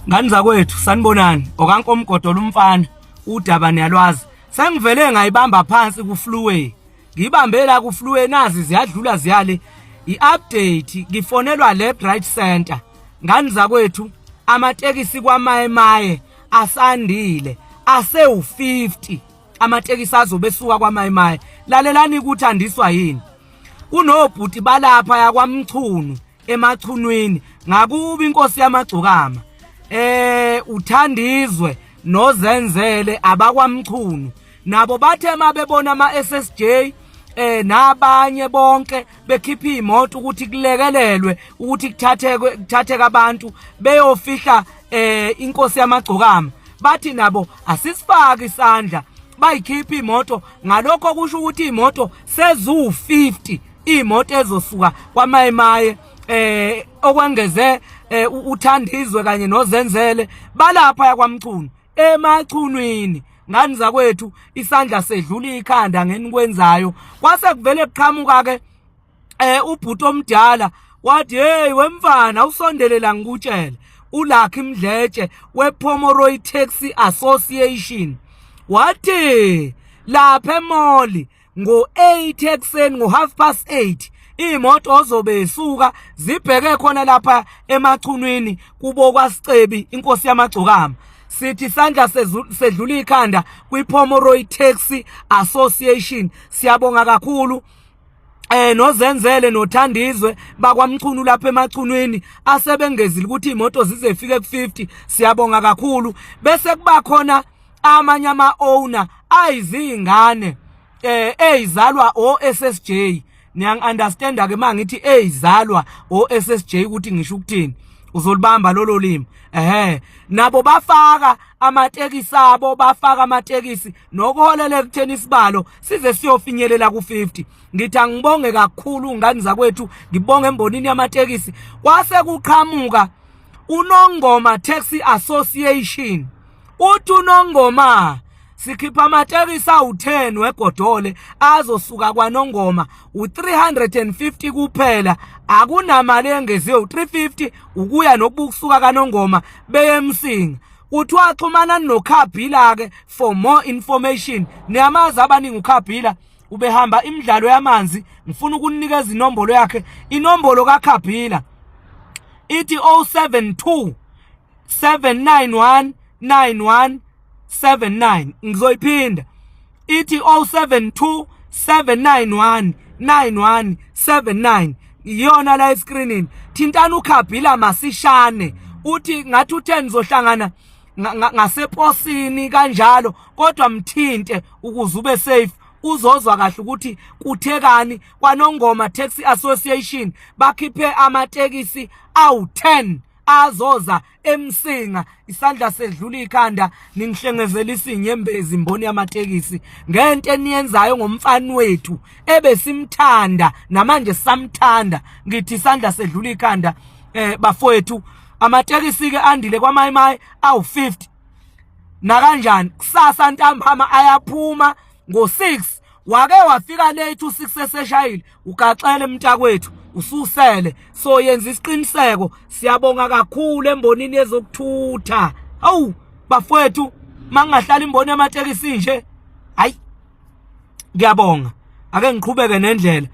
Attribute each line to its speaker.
Speaker 1: Ngani zakwethu sanibonani okankomgodo lumfana udaba niyalwazi sengivele ngayibamba phansi ku Fluway ngibambe la ku Fluway nazi ziyadlula ziyale iupdate ngifonelwa left right center ngani zakwethu amatekisi kwaMaye asandile ase u50 amatekisi azobesuka kwaMaye lalelani ukuthandiswa yini kunobhuti balapha yakwaMchunu emachunwini ngakuba inkosi yamagcokama uThandizwe noZenzele abakwamchunu nabo bathe mabebona ama SSJ nabanye bonke bekhipha imoto ukuthi kulekelelwe ukuthi kuthatheke abantu beyofihla inkosi yamagcokama bathi nabo asisifake isandla bayikhipha imoto ngalokho kusho ukuthi imoto sezu50 imoto ezosuka kwaMaye okwengeze uThandizwe kanye noZenzele balapha yakwaMchunu emachunwini ngani zakwethu isandla sedlula ikhanda ngenikwenzayo kwase kuvele kuqhamuka ke ubhuti omdala wathi hey wemfana usondelela ngikutshela uLucky Mdletshe wePomoroy Taxi Association wathi lapha emoli ngo8 ekseni ngo8:30 imoto ozobe isuka zibheke khona lapha emachunwini kubo kwaSicebi inkosi yamagcokama sithi isandla sedlula ikhanda kwiPomoroy Taxi Association siyabonga kakhulu noZenzele noThandizwe bakwamchunu lapha emachunwini asebengezile ukuthi imoto zizefike ku50 siyabonga kakhulu bese kuba khona amanye ama-owner ayizingane ezalwa oSSJ niyangi-understanda ke mangithi ezalwa oSSJ ukuthi ngisho ukuthini uzolibamba lolo limi nabo bafaka amatekisi abo bafaka amatekisi nokuholela ekutheni isibalo size siyofinyelela ku50 ngithi angibonge kakhulu ngani zakwethu ngibonge embonini yamatekisi kwase kuqhamuka uNongoma Taxi Association uthi uNongoma sikhipha amatekisi awu10 wegodole azosuka kwaNongoma u350 kuphela akunamali engeziwe u350 ukuya nokubukusuka kaNongoma beyemsinga kuthiwa xhumana noKhabhila ke for more information niyamazi abaningi uKhabhila ubehamba imidlalo yamanzi ngifuna ukunikeza inombolo yakhe inombolo kaKhabhila ithi 072 791 9179 ngizoyiphinda ithi 072 791 9179 iyona la escreenini thintana uKhabhila masishane uthi ngathi u10 zohlangana ngaseposini kanjalo kodwa mthinte ukuze ube safe uzozwa kahle ukuthi kuthekani kwaNongoma Taxi Association bakhiphe amatekisi awu10 azoza emsinga isandla sedlula ikhanda ningihlengezela isinyembezi imboni yamatekisi ngento eniyenzayo ngomfana wethu ebesimthanda namanje samthanda ngithi isandla sedlula ikhanda bafowethu amatekisi ke andile kwaMaye awu50 na kanjani kusasa ntambama ayaphuma ngo6 wake wafika late u6 eseshayile ugaxele mntakwethu ususele so yenza isiqiniseko siyabonga kakhulu embonini yezokuthutha awu bafowethu mangahlala imboni yamatekisi nje hayi ngiyabonga ake ngiqhubeke nendlela